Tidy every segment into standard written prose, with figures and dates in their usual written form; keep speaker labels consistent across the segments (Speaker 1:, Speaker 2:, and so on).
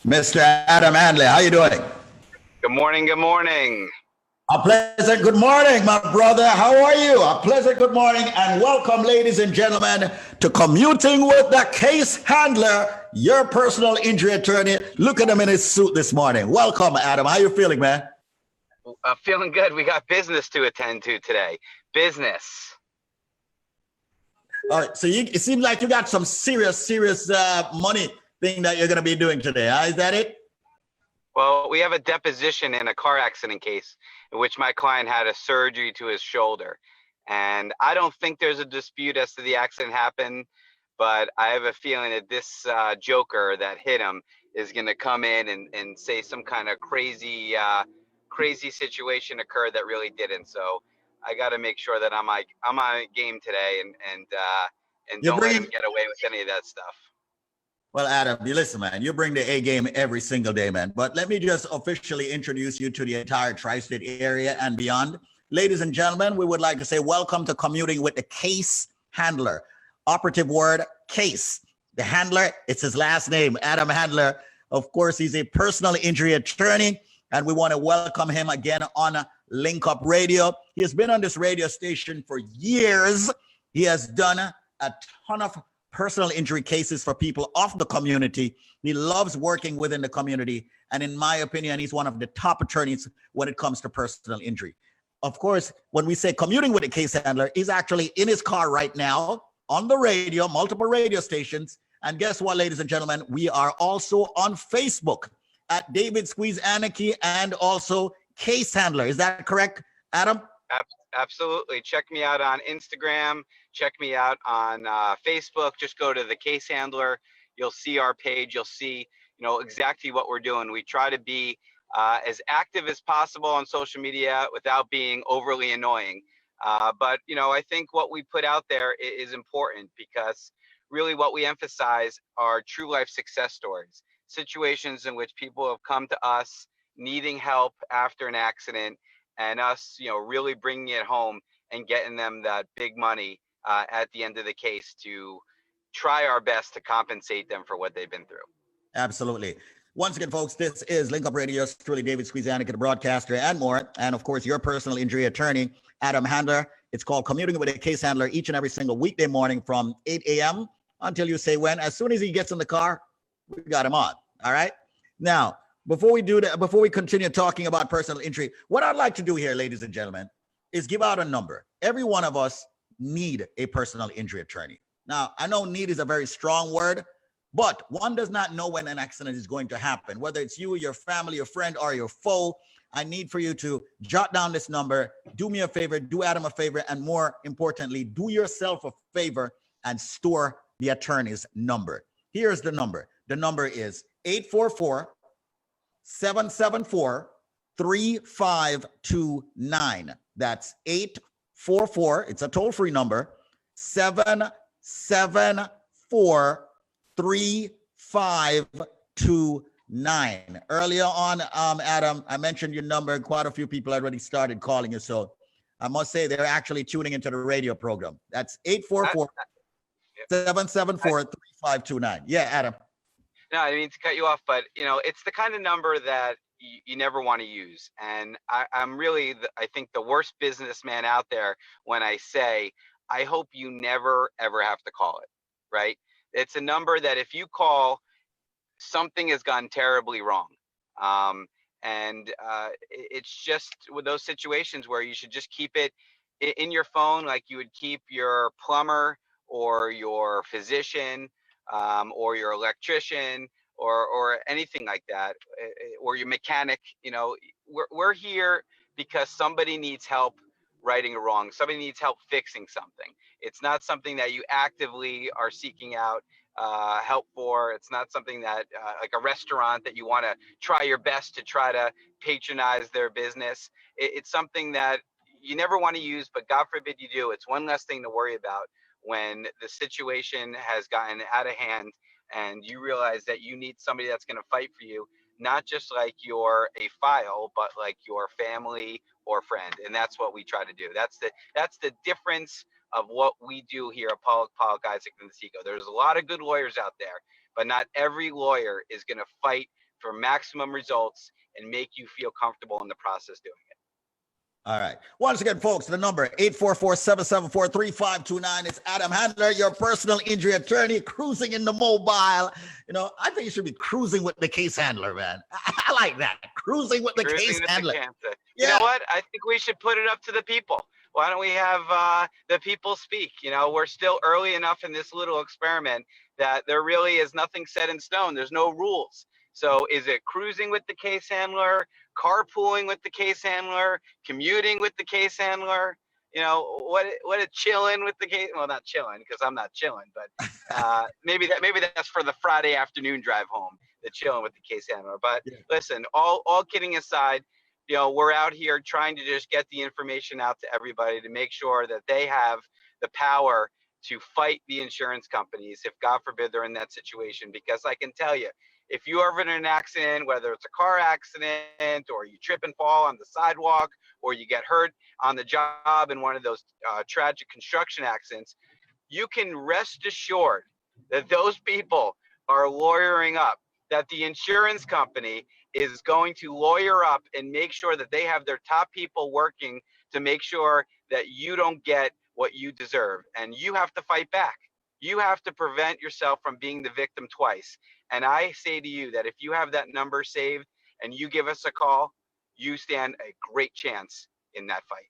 Speaker 1: Mr. Adam Handley. How you doing?
Speaker 2: Good morning. Good morning.
Speaker 1: A pleasant good morning, my brother. How are you? A pleasant good morning and welcome, ladies and gentlemen, to Commuting with the Case Handler, your personal injury attorney. Look at him in his suit this morning. Welcome, Adam. How you feeling, man?
Speaker 2: Feeling good. We got business to attend to today. Business.
Speaker 1: All right. So it seems like you got some serious money thing that you're going to be doing today. Huh? Is that it?
Speaker 2: Well, we have a deposition in a car accident case in which my client had a surgery to his shoulder. And I don't think there's a dispute as to the accident happened, but I have a feeling that this joker that hit him is going to come in and say some kind of crazy situation occurred that really didn't. So I got to make sure that I'm on game today and don't let him get away with any of that stuff.
Speaker 1: Well, Adam, you listen, man, you bring the A game every single day, man. But let me just officially introduce you to the entire tri-state area and beyond. Ladies and gentlemen, we would like to say welcome to Commuting with the Case Handler. Operative word, case. The handler, it's his last name, Adam Handler. Of course, he's a personal injury attorney, and we want to welcome him again on Link Up Radio. He has been on this radio station for years. He has done a ton of personal injury cases for people of the community. He loves working within the community. And in my opinion, he's one of the top attorneys when it comes to personal injury. Of course, when we say commuting with a case handler, he's actually in his car right now on the radio, multiple radio stations. And guess what, ladies and gentlemen? We are also on Facebook at David Squeeze Anarchy and also Case Handler. Is that correct, Adam?
Speaker 2: Absolutely. Check me out on Instagram. Check me out on Facebook. Just go to the Case Handler. You'll see our page. You'll see, exactly what we're doing. We try to be as active as possible on social media without being overly annoying. But I think what we put out there is important because really what we emphasize are true life success stories, situations in which people have come to us needing help after an accident, and us, really bringing it home and getting them that big money at the end of the case to try our best to compensate them for what they've been through.
Speaker 1: Absolutely. Once again, folks, this is Link Up Radio. It's truly David Squeezanik, the broadcaster, and more. And of course, your personal injury attorney, Adam Handler. It's called Commuting with a Case Handler each and every single weekday morning from 8 a.m. until you say when. As soon as he gets in the car, we got him on. All right. Now, before we do that, before we continue talking about personal injury, what I'd like to do here, ladies and gentlemen, is give out a number. Every one of us need a personal injury attorney. Now, I know need is a very strong word, but one does not know when an accident is going to happen, whether it's you, your family, your friend, or your foe. I need for you to jot down this number, do me a favor, do Adam a favor, and more importantly, do yourself a favor and store the attorney's number. Here's the number. The number is 844-774-3529. That's 844. It's a toll-free number. 774-3529. Earlier on, Adam, I mentioned your number. Quite a few people already started calling you. So I must say they're actually tuning into the radio program. That's 844-774-3529. Yeah, Adam.
Speaker 2: No, I mean to cut you off, but it's the kind of number that you never want to use. And I'm really, I think, the worst businessman out there when I say, I hope you never, ever have to call it, right? It's a number that if you call, something has gone terribly wrong. It's just with those situations where you should just keep it in your phone, like you would keep your plumber or your physician, or your electrician, or anything like that, or your mechanic. We're here because somebody needs help righting a wrong. Somebody needs help fixing something. It's not something that you actively are seeking out help for. It's not something that like a restaurant that you want to try your best to try to patronize their business. It's something that you never want to use, but God forbid you do. It's one less thing to worry about when the situation has gotten out of hand and you realize that you need somebody that's going to fight for you, not just like you're a file, but like your family or friend. And that's what we try to do. That's the difference of what we do here at Pollock, Isaac, and the Seco. There's a lot of good lawyers out there, but not every lawyer is going to fight for maximum results and make you feel comfortable in the process doing it.
Speaker 1: All right. Once again, folks, the number 844-774-3529. It's Adam Handler, your personal injury attorney, cruising in the mobile. You know, I think you should be cruising with the case handler, man. I like that. Cruising with the case handler.
Speaker 2: You know what? I think we should put it up to the people. Why don't we have the people speak? You know, we're still early enough in this little experiment that there really is nothing set in stone. There's no rules. So is it cruising with the case handler, carpooling with the case handler, commuting with the case handler? You know, what a chilling with the case? Well, not chilling because I'm not chilling, but maybe that's for the Friday afternoon drive home, the chilling with the case handler. But listen, all kidding aside, you know, we're out here trying to just get the information out to everybody to make sure that they have the power to fight the insurance companies if, God forbid, they're in that situation. Because I can tell you, if you are in an accident, whether it's a car accident or you trip and fall on the sidewalk or you get hurt on the job in one of those tragic construction accidents, you can rest assured that those people are lawyering up, that the insurance company is going to lawyer up and make sure that they have their top people working to make sure that you don't get what you deserve. And you have to fight back. You have to prevent yourself from being the victim twice. And I say to you that if you have that number saved and you give us a call, you stand a great chance in that fight.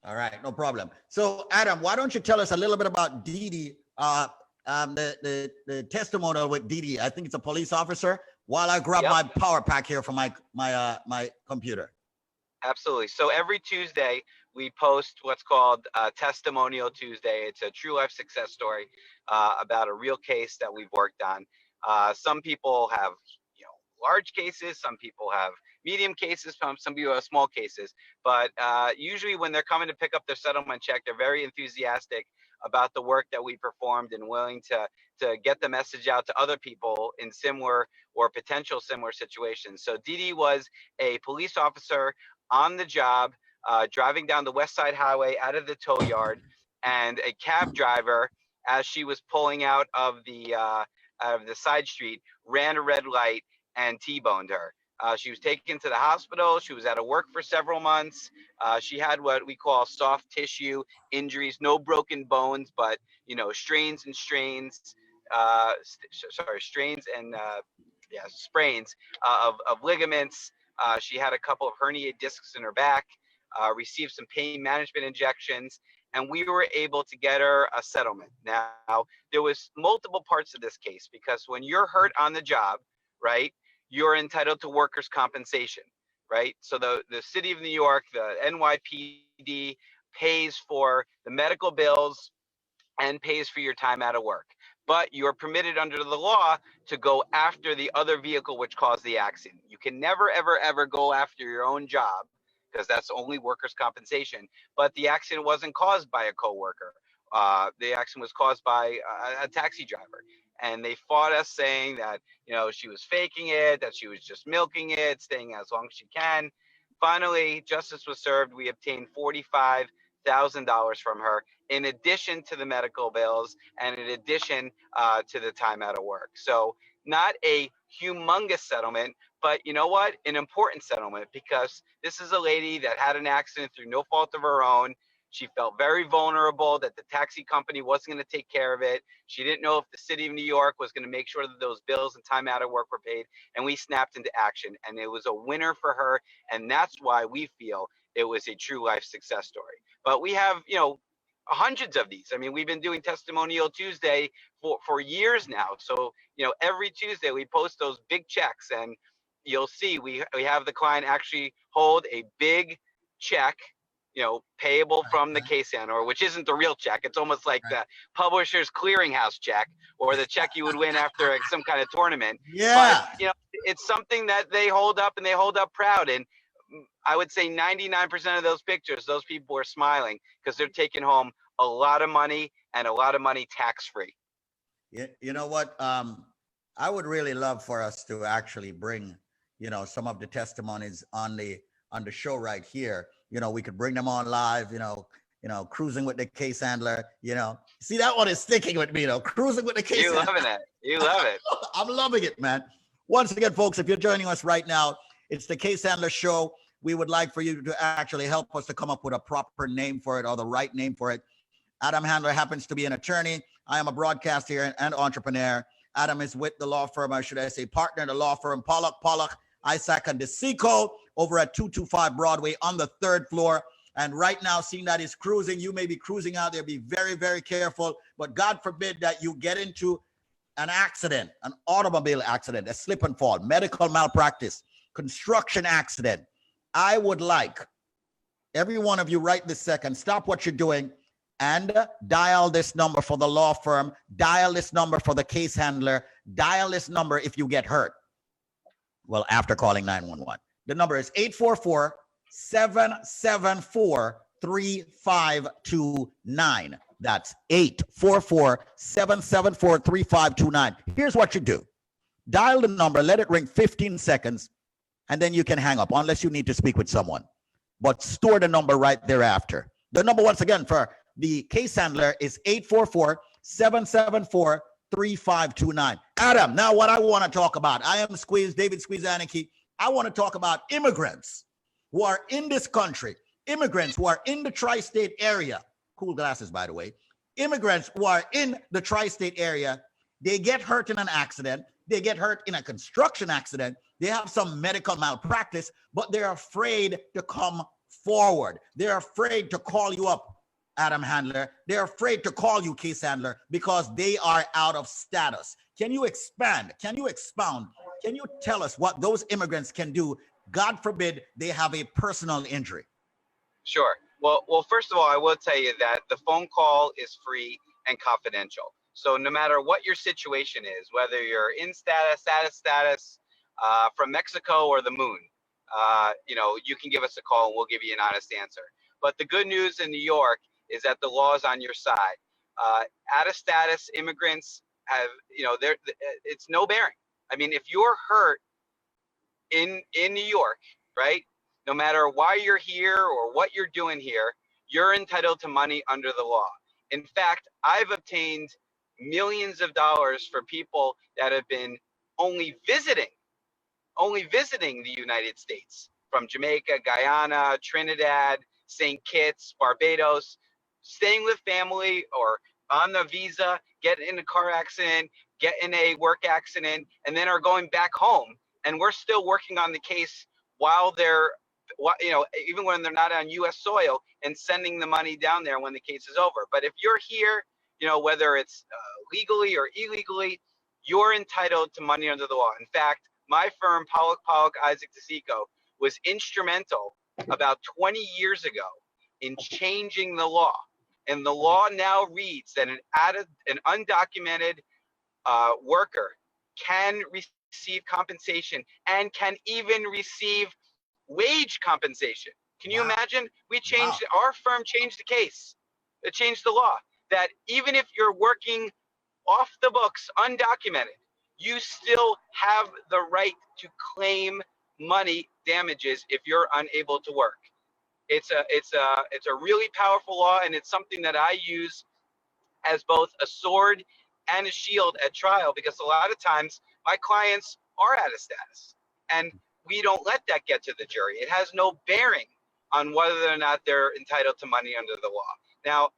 Speaker 1: All right, no problem. So, Adam, why don't you tell us a little bit about Didi, the testimonial with Didi? I think it's a police officer. While I grab my power pack here from my computer.
Speaker 2: Absolutely. So every Tuesday we post what's called Testimonial Tuesday. It's a true life success story about a real case that we've worked on. Some people have, you know, large cases. Some people have medium cases. Some people have small cases. But usually when they're coming to pick up their settlement check, they're very enthusiastic about the work that we performed and willing to get the message out to other people in similar or potential similar situations. So Didi was a police officer on the job, driving down the West Side Highway out of the tow yard, and a cab driver, as she was pulling out of the side street, ran a red light and T-boned her. She was taken to the hospital. She was out of work for several months. She had what we call soft tissue injuries, no broken bones, but, you know, sprains and of ligaments. She had a couple of herniated discs in her back, received some pain management injections, and we were able to get her a settlement. Now, there was multiple parts of this case because when you're hurt on the job, right, you're entitled to workers' compensation, right? So the city of New York, the NYPD, pays for the medical bills and pays for your time out of work. But you're permitted under the law to go after the other vehicle which caused the accident. You can never, ever, ever go after your own job because that's only workers' compensation. But the accident wasn't caused by a coworker. The accident was caused by a taxi driver. And they fought us saying that, you know, she was faking it, that she was just milking it, staying as long as she can. Finally, justice was served. We obtained $45,000 from her, in addition to the medical bills and in addition to the time out of work. So not a humongous settlement, but you know what? An important settlement, because this is a lady that had an accident through no fault of her own. She felt very vulnerable that the taxi company wasn't going to take care of it. She didn't know if the city of New York was going to make sure that those bills and time out of work were paid. And we snapped into action, and it was a winner for her. And that's why we feel it was a true life success story. But we have, you know, hundreds of these. I mean, we've been doing Testimonial Tuesday for years now. So, you know, every Tuesday we post those big checks, and you'll see we have the client actually hold a big check, you know, payable from the case handler, which isn't the real check. It's almost like the publisher's clearinghouse check, or the check you would win after some kind of tournament.
Speaker 1: Yeah.
Speaker 2: But, you know, it's something that they hold up, and they hold up proud. And I would say 99% of those pictures, those people are smiling because they're taking home a lot of money, and a lot of money tax-free.
Speaker 1: You know what? I would really love for us to actually bring, you know, some of the testimonies on the show right here. You know, we could bring them on live, you know, cruising with the case handler, you know. See, that one is sticking with me, though. Cruising with the case handler.
Speaker 2: You're loving it. You love it.
Speaker 1: I'm loving it, man. Once again, folks, if you're joining us right now, it's the Case Handler Show. We would like for you to actually help us to come up with a proper name for it or the right name for it. Adam Handler happens to be an attorney. I am a broadcaster and entrepreneur. Adam is with the law firm, or should I say partner in the law firm, Pollock, Isaac, and DeSico over at 225 Broadway on the third floor. And right now, seeing that he's cruising, you may be cruising out there. Be very, very careful. But God forbid that you get into an accident, an automobile accident, a slip and fall, medical malpractice, construction accident. I would like every one of you right this second, stop what you're doing and dial this number for the law firm, dial this number for the case handler, dial this number if you get hurt. Well, after calling 911. The number is 844-774-3529. That's 844-774-3529. Here's what you do. Dial the number, let it ring 15 seconds, and then you can hang up unless you need to speak with someone. But store the number right thereafter. The number, once again, for the case handler is 844-774-3529. Adam, now what I want to talk about, I am David Squeeze Anarchy. I want to talk about immigrants who are in this country, immigrants who are in the tri-state area. Cool glasses, by the way. Immigrants who are in the tri-state area, they get hurt in an accident. They get hurt in a construction accident. They have some medical malpractice, but they're afraid to come forward. They're afraid to call you up, Adam Handler. They're afraid to call you case handler because they are out of status. Can you expand? Can you expound? Can you tell us what those immigrants can do? God forbid they have a personal injury.
Speaker 2: Sure. Well, first of all, I will tell you that the phone call is free and confidential. So no matter what your situation is, whether you're in status, from Mexico or the moon, you can give us a call and we'll give you an honest answer. But the good news in New York is that the law is on your side. Out of status immigrants have, it's no bearing. I mean, if you're hurt in New York, right? No matter why you're here or what you're doing here, you're entitled to money under the law. In fact, I've obtained millions of dollars for people that have been only visiting the United States from Jamaica, Guyana, Trinidad, St. Kitts, Barbados, staying with family or on the visa, get in a car accident, get in a work accident, and then are going back home. And we're still working on the case while they're, even when they're not on U.S. soil, and sending the money down there when the case is over. But if you're here, whether it's legally or illegally, you're entitled to money under the law. In fact, my firm, Pollock, Isaac DeSico, was instrumental about 20 years ago in changing the law. And the law now reads that an undocumented worker can receive compensation and can even receive wage compensation. Can you imagine? Our firm changed the case. It changed the law that even if you're working off the books, undocumented, you still have the right to claim money damages if you're unable to work. It's a really powerful law, and it's something that I use as both a sword and a shield at trial, because a lot of times my clients are out of status, and we don't let that get to the jury. It has no bearing on whether or not they're entitled to money under the law. Now,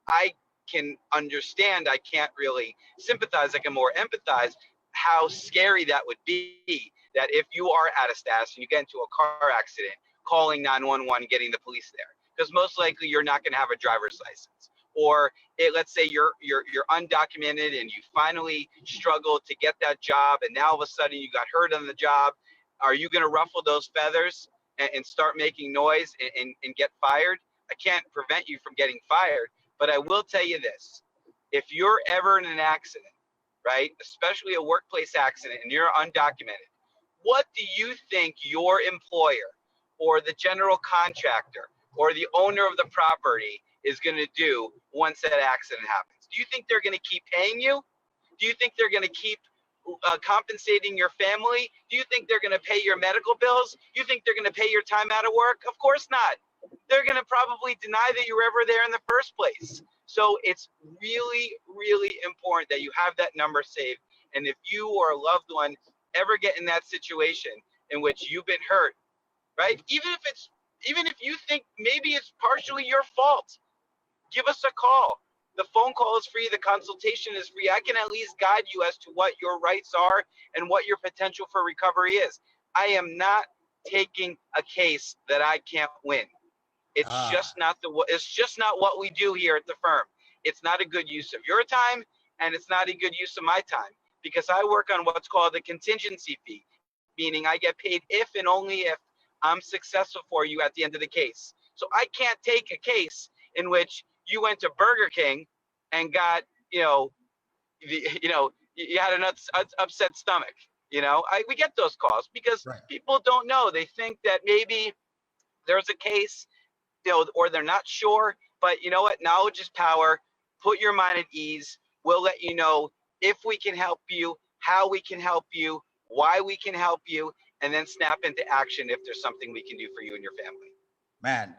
Speaker 2: I can understand, I can't really sympathize, I can more empathize how scary that would be, that if you are out of status and you get into a car accident, calling 911, getting the police there, because most likely you're not going to have a driver's license. Or let's say you're undocumented and you finally struggled to get that job, and now all of a sudden you got hurt on the job. Are you going to ruffle those feathers and start making noise and get fired? I can't prevent you from getting fired, but I will tell you this. If you're ever in an accident, right, especially a workplace accident, and you're undocumented, what do you think your employer or the general contractor or the owner of the property is going to do once that accident happens? Do you think they're going to keep paying you? Do you think they're going to keep compensating your family? Do you think they're going to pay your medical bills? You think they're going to pay your time out of work? Of course not. They're going to probably deny that you were ever there in the first place. So it's really, really important that you have that number saved. And if you or a loved one ever get in that situation in which you've been hurt, right? Even if you think maybe it's partially your fault, give us a call. The phone call is free. The consultation is free. I can at least guide you as to what your rights are and what your potential for recovery is. I am not taking a case that I can't win. It's just not what we do here at the firm. It's not a good use of your time, and it's not a good use of my time, because I work on what's called a contingency fee, meaning I get paid if and only if I'm successful for you at the end of the case. So I can't take a case in which you went to Burger King and got, you had an upset stomach. We get those calls because people don't know. They think that maybe there's a case, or they're not sure. But you know what? Knowledge is power. Put your mind at ease. We'll let you know if we can help you, how we can help you, why we can help you, and then snap into action if there's something we can do for you and your family.
Speaker 1: Man,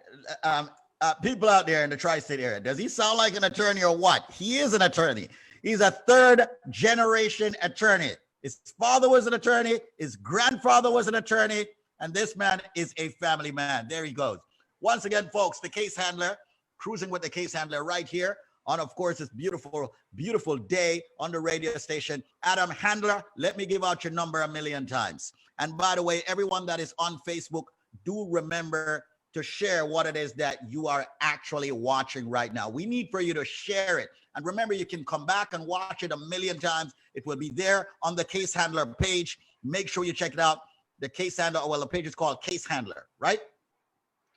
Speaker 1: people out there in the tri-state area, does he sound like an attorney or what? He is an attorney. He's a third generation attorney. His father was an attorney. His grandfather was an attorney. And this man is a family man. There he goes. Once again, folks, the case handler, cruising with the case handler right here on, of course, this beautiful, beautiful day on the radio station. Adam Handler, let me give out your number a million times. And by the way, everyone that is on Facebook, do remember to share what it is that you are actually watching right now. We need for you to share it. And remember, you can come back and watch it a million times. It will be there on the Case Handler page. Make sure you check it out. The Case Handler, well, the page is called Case Handler, right?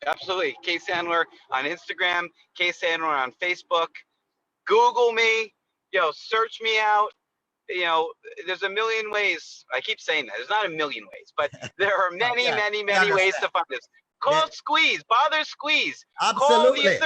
Speaker 2: Absolutely. Case Handler on Instagram, Case Handler on Facebook. Google me, search me out. There's a million ways. I keep saying that. There's not a million ways, but there are many, many ways to find us. Call Squeeze, bother Squeeze.
Speaker 1: Absolutely.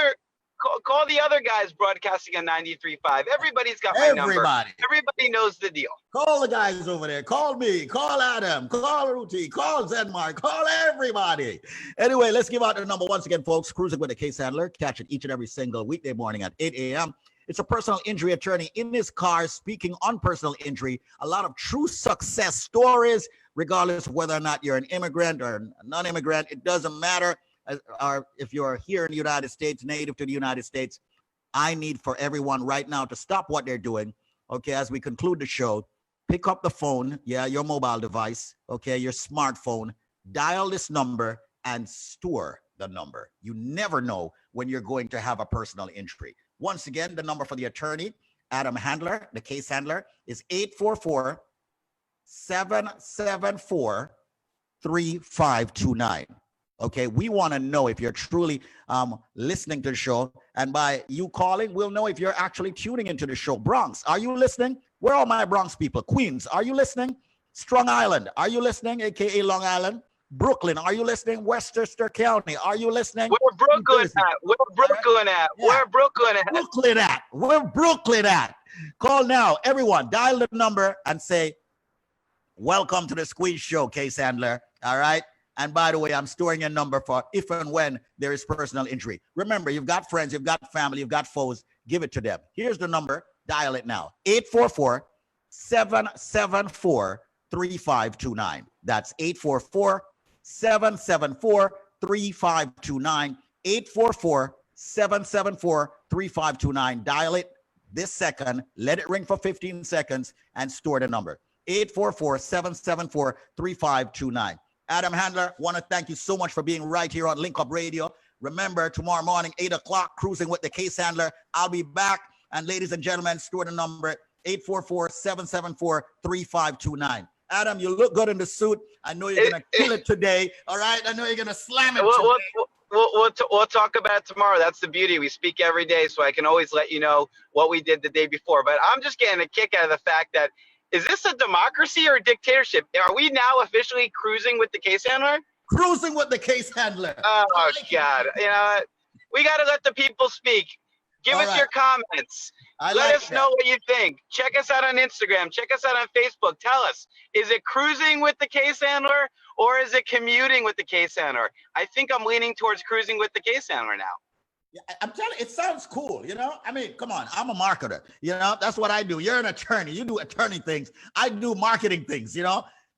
Speaker 2: Call the other guys broadcasting on 93.5. Everybody's got my number. Everybody knows the deal.
Speaker 1: Call the guys over there. Call me. Call Adam. Call Ruti. Call Zenmark. Call everybody. Anyway, let's give out the number once again, folks. Cruising with a Case Handler. Catch it each and every single weekday morning at 8 a.m. It's a personal injury attorney in his car speaking on personal injury. A lot of true success stories, regardless of whether or not you're an immigrant or a non-immigrant. It doesn't matter. Or if you're here in the United States, native to the United States, I need for everyone right now to stop what they're doing. Okay, as we conclude the show, pick up the phone, your mobile device, okay, your smartphone, dial this number and store the number. You never know when you're going to have a personal injury. Once again, the number for the attorney, Adam Handler, the case handler, is 844-774-3529. Okay, we want to know if you're truly listening to the show. And by you calling, we'll know if you're actually tuning into the show. Bronx, are you listening? Where are my Bronx people? Queens, are you listening? Strong Island, are you listening? AKA Long Island. Brooklyn, are you listening? Westchester County, are you listening?
Speaker 2: Where Brooklyn at? Where Brooklyn at? Yeah. Where Brooklyn at?
Speaker 1: Brooklyn at? Where Brooklyn at? Call now, everyone. Dial the number and say, welcome to the Squeeze Show, Case Handler. All right. And by the way, I'm storing your number for if and when there is personal injury. Remember, you've got friends, you've got family, you've got foes. Give it to them. Here's the number. Dial it now. 844-774-3529. That's 844-774-3529. 844-774-3529. Dial it this second. Let it ring for 15 seconds and store the number. 844-774-3529. Adam Handler, want to thank you so much for being right here on Link Up Radio. Remember, tomorrow morning, 8 o'clock, Cruising with the Case Handler. I'll be back. And ladies and gentlemen, store the number 844-774-3529. Adam, you look good in the suit. I know you're going to kill it today. All right? I know you're going to slam it today.
Speaker 2: We'll talk about it tomorrow. That's the beauty. We speak every day, so I can always let you know what we did the day before. But I'm just getting a kick out of the fact that, is this a democracy or a dictatorship? Are we now officially cruising with the case handler?
Speaker 1: Cruising with the case handler.
Speaker 2: Oh, God. We got to let the people speak. Give us your comments. Let us know what you think. Check us out on Instagram. Check us out on Facebook. Tell us, is it cruising with the case handler or is it commuting with the case handler? I think I'm leaning towards cruising with the case handler now.
Speaker 1: Yeah, I'm telling you, it sounds cool, I mean, come on, I'm a marketer, that's what I do. You're an attorney, you do attorney things. I do marketing things,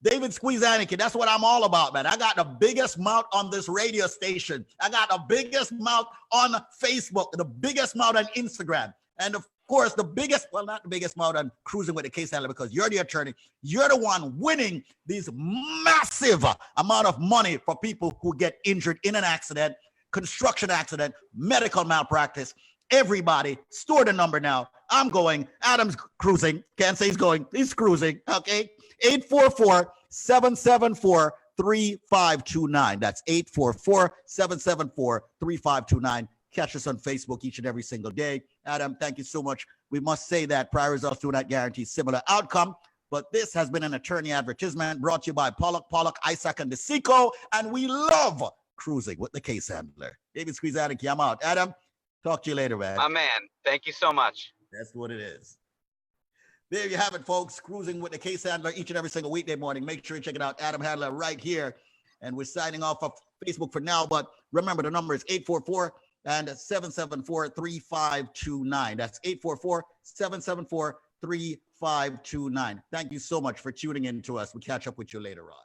Speaker 1: David Squeezaniki, that's what I'm all about, man. I got the biggest mouth on this radio station. I got the biggest mouth on Facebook, the biggest mouth on Instagram. And of course, the biggest, well, not the biggest mouth on Cruising with the Case Handler, because you're the attorney. You're the one winning these massive amount of money for people who get injured in an accident, construction accident, medical malpractice. Everybody, store the number now. I'm going. Adam's cruising. Can't say he's going. He's cruising. Okay. 844-774-3529. That's 844-774-3529. Catch us on Facebook each and every single day. Adam, thank you so much. We must say that prior results do not guarantee similar outcome, but this has been an attorney advertisement brought to you by Pollock, Isaac, and DeSico, and we love Cruising with the Case Handler. David Squeezaniki, I'm out. Adam, talk to you later, man.
Speaker 2: My man, thank you so much.
Speaker 1: That's what it is. There you have it, folks. Cruising with the Case Handler each and every single weekday morning. Make sure you check it out. Adam Handler right here. And we're signing off of Facebook for now. But remember, the number is 844-774-3529. That's 844-774-3529. Thank you so much for tuning in to us. We'll catch up with you later on.